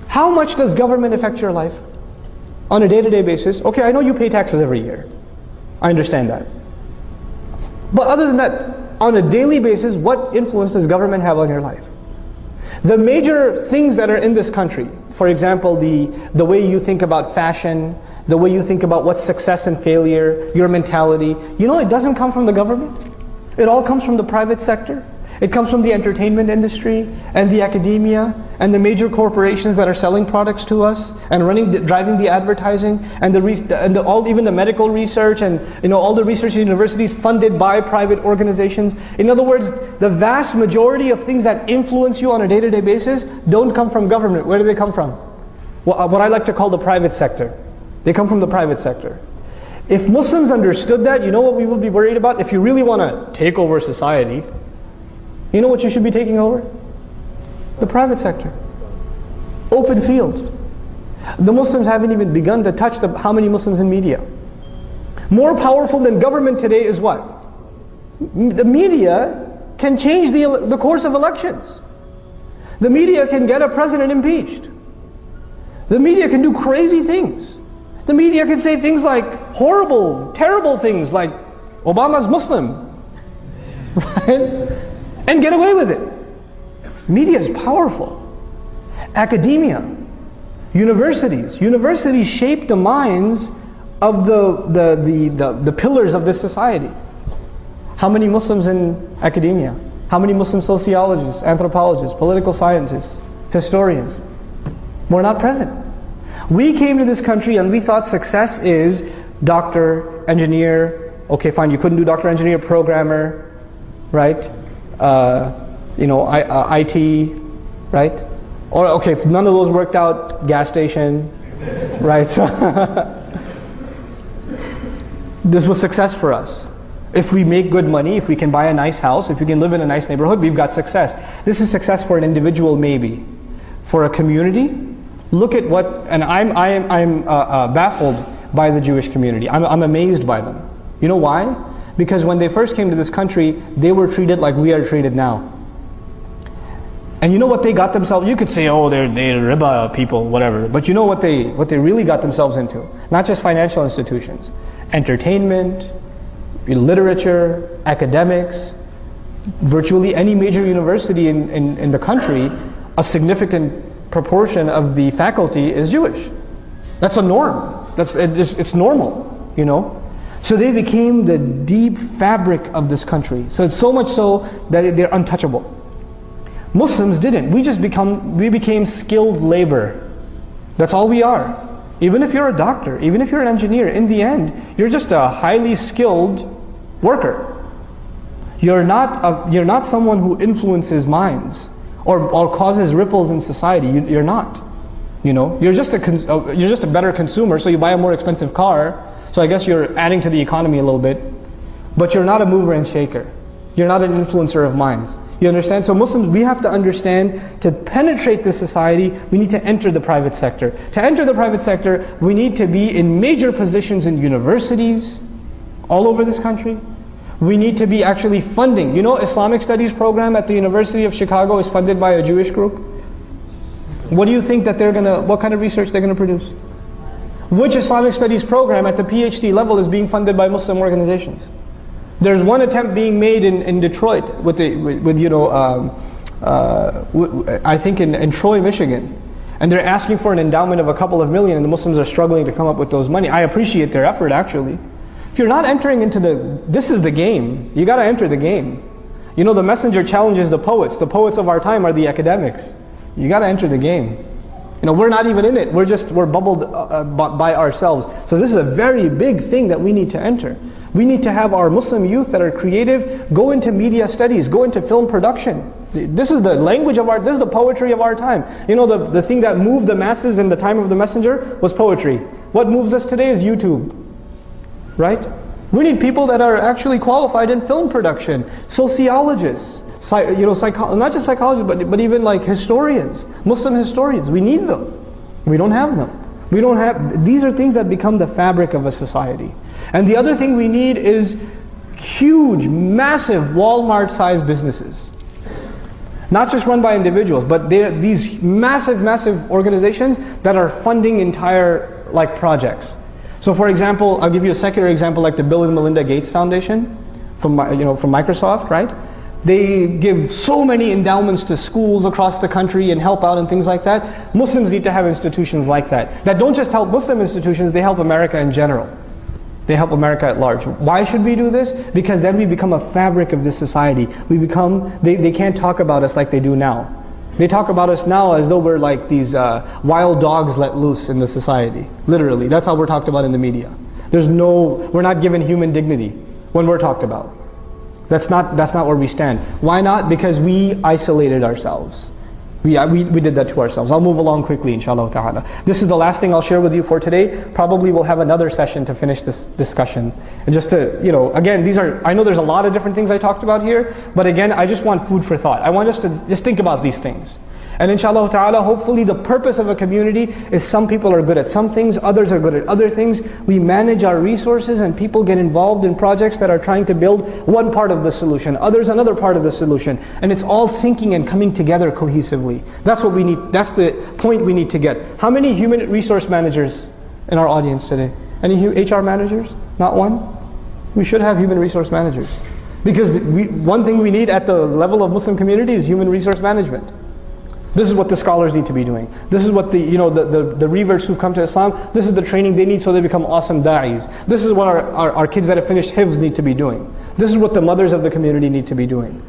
How much does government affect your life on a day-to-day basis? Okay, I know you pay taxes every year. I understand that. But other than that, on a daily basis, what influence does government have on your life? The major things that are in this country, for example, the way you think about fashion, the way you think about what's success and failure, your mentality, you know it doesn't come from the government. It all comes from the private sector. It comes from the entertainment industry and the academia and the major corporations that are selling products to us and driving the advertising and even the medical research and all the research universities funded by private organizations. In other words, the vast majority of things that influence you on a day-to-day basis don't come from government. Where do they come from? Well, what I like to call the private sector. They come from the private sector. If Muslims understood that, you know what we would be worried about? If you really want to take over society, you know what you should be taking over? The private sector. Open field. The Muslims haven't even begun to touch how many Muslims in media. More powerful than government today is what? The media can change the course of elections. The media can get a president impeached. The media can do crazy things. The media can say things like horrible, terrible things like Obama's Muslim. Right? And get away with it. Media is powerful. Academia, universities shape the minds of the pillars of this society. How many Muslims in academia? How many Muslim sociologists, anthropologists, political scientists, historians? We're not present. We came to this country and we thought success is doctor, engineer. Okay, fine, you couldn't do doctor, engineer, programmer, right? IT, right? Or okay, if none of those worked out, gas station, right? This was success for us. If we make good money, if we can buy a nice house, if we can live in a nice neighborhood, we've got success. This is success for an individual, maybe. For a community, look at what, and I'm baffled by the Jewish community. I'm amazed by them. You know why? Because when they first came to this country, they were treated like we are treated now. And you know what they got themselves? You could say, oh, they're riba people, whatever. But you know what they really got themselves into? Not just financial institutions, entertainment, literature, academics, virtually any major university in the country, a significant proportion of the faculty is Jewish. That's a norm. It's normal, you know. So they became the deep fabric of this country. So it's so much so that they're untouchable. Muslims didn't. We became skilled labor. That's all we are. Even if you're a doctor, even if you're an engineer, in the end, you're just a highly skilled worker. You're not someone who influences minds or causes ripples in society. You're not. You know, you're just a better consumer. So you buy a more expensive car. So I guess you're adding to the economy a little bit, but you're not a mover and shaker. You're not an influencer of minds. You understand? So Muslims, we have to understand, to penetrate this society, we need to enter the private sector. To enter the private sector, we need to be in major positions in universities all over this country. We need to be actually funding. You know, Islamic Studies program at the University of Chicago is funded by a Jewish group. What do you think that what kind of research they're going to produce? Which Islamic Studies program at the PhD level is being funded by Muslim organizations? There's one attempt being made in Detroit I think in Troy, Michigan. And they're asking for an endowment of a couple of million, and the Muslims are struggling to come up with those money. I appreciate their effort, actually. If you're not entering into this is the game. You got to enter the game. You know, the messenger challenges the poets. The poets of our time are the academics. You got to enter the game. You know, we're not even in it. We're bubbled by ourselves. So this is a very big thing that we need to enter. We need to have our Muslim youth that are creative go into media studies, go into film production. This is the language of this is the poetry of our time. You know, the thing that moved the masses in the time of the messenger was poetry. What moves us today is YouTube. Right? We need people that are actually qualified in film production, sociologists, not just psychologists, but even like historians, Muslim historians. We need them. We don't have them. These are things that become the fabric of a society. And the other thing we need is huge, massive Walmart-sized businesses. Not just run by individuals, but they're these massive, massive organizations that are funding entire projects. So for example, I'll give you a secular example like the Bill and Melinda Gates Foundation from Microsoft, right? They give so many endowments to schools across the country and help out and things like that. Muslims need to have institutions like that. That don't just help Muslim institutions, they help America in general. They help America at large. Why should we do this? Because then we become a fabric of this society. They can't talk about us like they do now. They talk about us now as though we're like these wild dogs let loose in the society. Literally, that's how we're talked about in the media. We're not given human dignity when we're talked about. That's not where we stand. Why not? Because we isolated ourselves. We did that to ourselves. I'll move along quickly, inshallah ta'ala. This is the last thing I'll share with you for today. Probably we'll have another session to finish this discussion. And just to, again, I know there's a lot of different things I talked about here, but again, I just want food for thought. I want us to just think about these things. And inshallah ta'ala, hopefully the purpose of a community is some people are good at some things, others are good at other things. We manage our resources and people get involved in projects that are trying to build one part of the solution, others another part of the solution. And it's all syncing and coming together cohesively. That's what we need, that's the point we need to get. How many human resource managers in our audience today? Any HR managers? Not one? We should have human resource managers. Because one thing we need at the level of Muslim community is human resource management. This is what the scholars need to be doing. This is what the reverts who've come to Islam, this is the training they need so they become awesome da'is. This is what our kids that have finished hifz need to be doing. This is what the mothers of the community need to be doing.